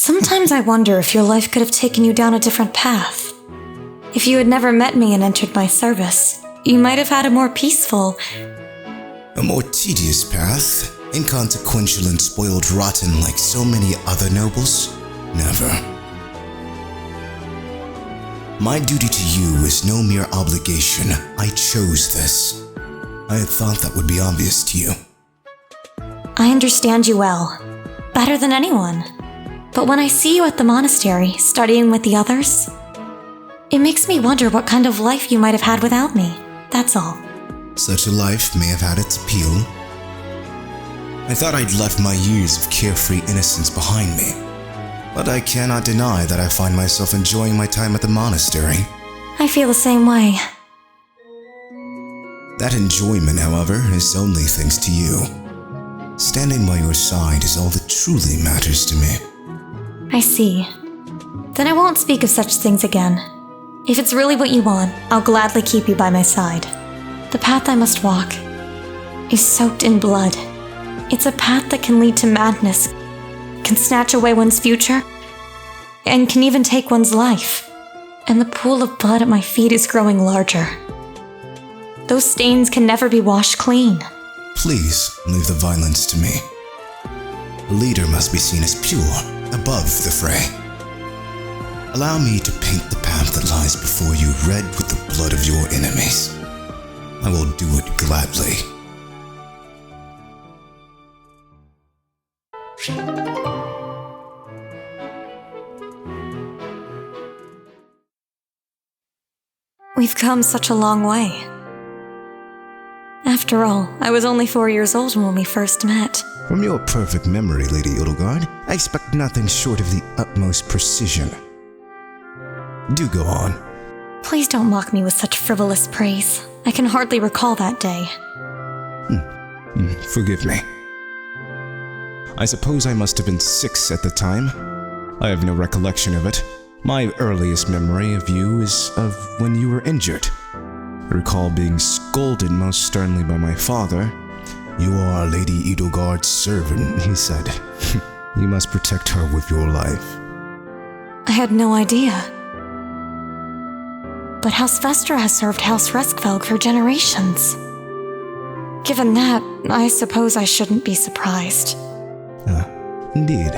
Sometimes I wonder if your life could have taken you down a different path. If you had never met me and entered my service, you might have had a more peaceful... A more tedious path? Inconsequential and spoiled rotten like so many other nobles? Never. My duty to you is no mere obligation. I chose this. I had thought that would be obvious to you. I understand you well, better than anyone. But when I see you at the monastery, studying with the others, it makes me wonder what kind of life you might have had without me, that's all. Such a life may have had its appeal. I thought I'd left my years of carefree innocence behind me, but I cannot deny that I find myself enjoying my time at the monastery. I feel the same way. That enjoyment, however, is only thanks to you. Standing by your side is all that truly matters to me. I see. Then I won't speak of such things again. If it's really what you want, I'll gladly keep you by my side. The path I must walk is soaked in blood. It's a path that can lead to madness, can snatch away one's future, and can even take one's life. And the pool of blood at my feet is growing larger. Those stains can never be washed clean. Please leave the violence to me. A leader must be seen as pure, above the fray. Allow me to paint the path that lies before you red with the blood of your enemies. I will do it gladly. We've come such a long way. After all, I was only 4 years old when we first met. From your perfect memory, Lady Edelgard, I expect nothing short of the utmost precision. Do go on. Please don't mock me with such frivolous praise. I can hardly recall that day. Forgive me. I suppose I must have been 6 at the time. I have no recollection of it. My earliest memory of you is of when you were injured. I recall being scolded most sternly by my father. You are Lady Edelgard's servant, he said. You must protect her with your life. I had no idea. But House Vestra has served House Reskvelg for generations. Given that, I suppose I shouldn't be surprised. Indeed.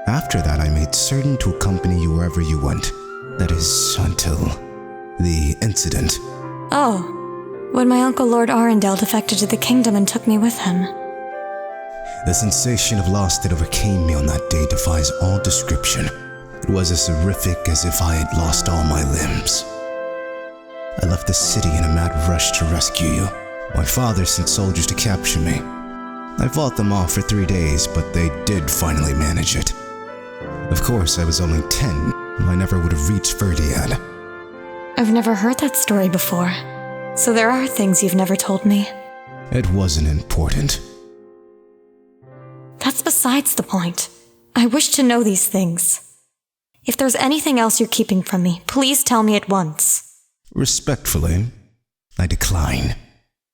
After that, I made certain to accompany you wherever you went. That is, until the incident. Oh, when my uncle Lord Arundel defected to the kingdom and took me with him. The sensation of loss that overcame me on that day defies all description. It was as horrific as if I had lost all my limbs. I left the city in a mad rush to rescue you. My father sent soldiers to capture me. I fought them off for 3 days, but they did finally manage it. Of course, I was only 10. I never would have reached Verdiad. I've never heard that story before, so there are things you've never told me. It wasn't important. That's besides the point. I wish to know these things. If there's anything else you're keeping from me, please tell me at once. Respectfully, I decline.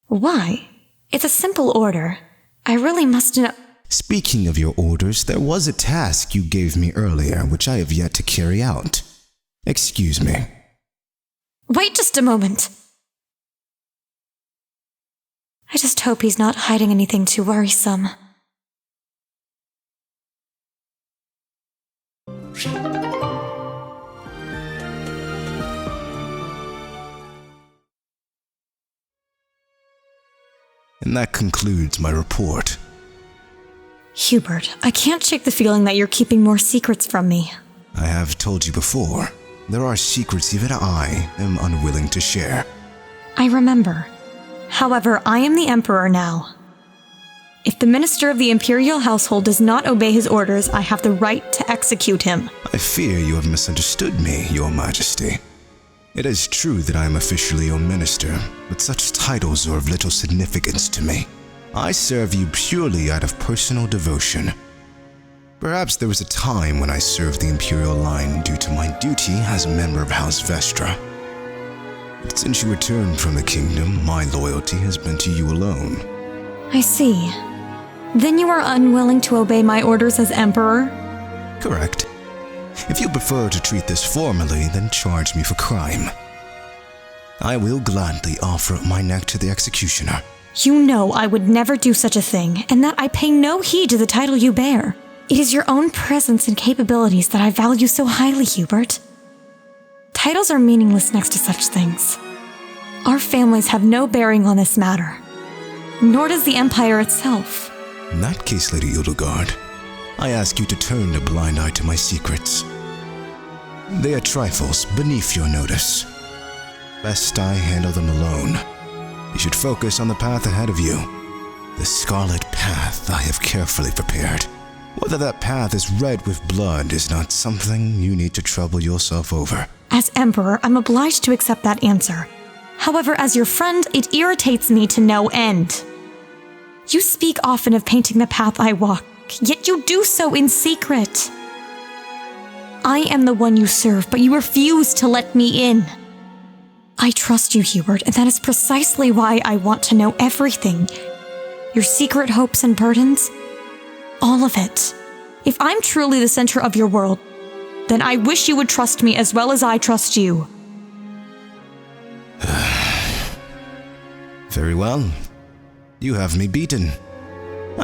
Why? It's a simple order. I really must know... Speaking of your orders, there was a task you gave me earlier, which I have yet to carry out. Excuse me. Wait just a moment. I just hope he's not hiding anything too worrisome. And that concludes my report. Hubert, I can't shake the feeling that you're keeping more secrets from me. I have told you before, there are secrets even I am unwilling to share. I remember. However, I am the Emperor now. If the Minister of the Imperial Household does not obey his orders, I have the right to execute him. I fear you have misunderstood me, Your Majesty. It is true that I am officially your minister, but such titles are of little significance to me. I serve you purely out of personal devotion. Perhaps there was a time when I served the Imperial line due to my duty as a member of House Vestra. But since you returned from the kingdom, my loyalty has been to you alone. I see. Then you are unwilling to obey my orders as Emperor? Correct. If you prefer to treat this formally, then charge me for crime. I will gladly offer up my neck to the executioner. You know I would never do such a thing, and that I pay no heed to the title you bear. It is your own presence and capabilities that I value so highly, Hubert. Titles are meaningless next to such things. Our families have no bearing on this matter, nor does the Empire itself. In that case, Lady Edelgard, I ask you to turn a blind eye to my secrets. They are trifles beneath your notice. Best I handle them alone. You should focus on the path ahead of you. The scarlet path I have carefully prepared. Whether that path is red with blood is not something you need to trouble yourself over. As Emperor, I'm obliged to accept that answer. However, as your friend, it irritates me to no end. You speak often of painting the path I walk, yet you do so in secret. I am the one you serve, but you refuse to let me in. I trust you, Hubert, and that is precisely why I want to know everything. Your secret hopes and burdens. All of it. If I'm truly the center of your world, then I wish you would trust me as well as I trust you. Very well. You have me beaten.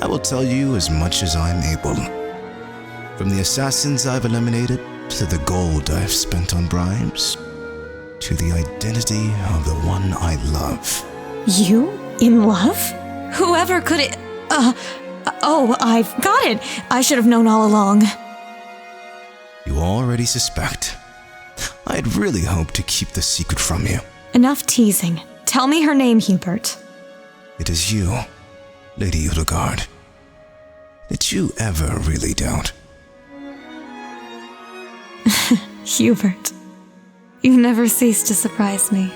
I will tell you as much as I'm able. From the assassins I've eliminated, to the gold I've spent on bribes, to the identity of the one I love. You? In love? Whoever could it... Oh, I've got it. I should have known all along. You already suspect. I'd really hoped to keep the secret from you. Enough teasing. Tell me her name, Hubert. It is you, Lady Edelgard. Did you ever really doubt? Hubert, you never cease to surprise me.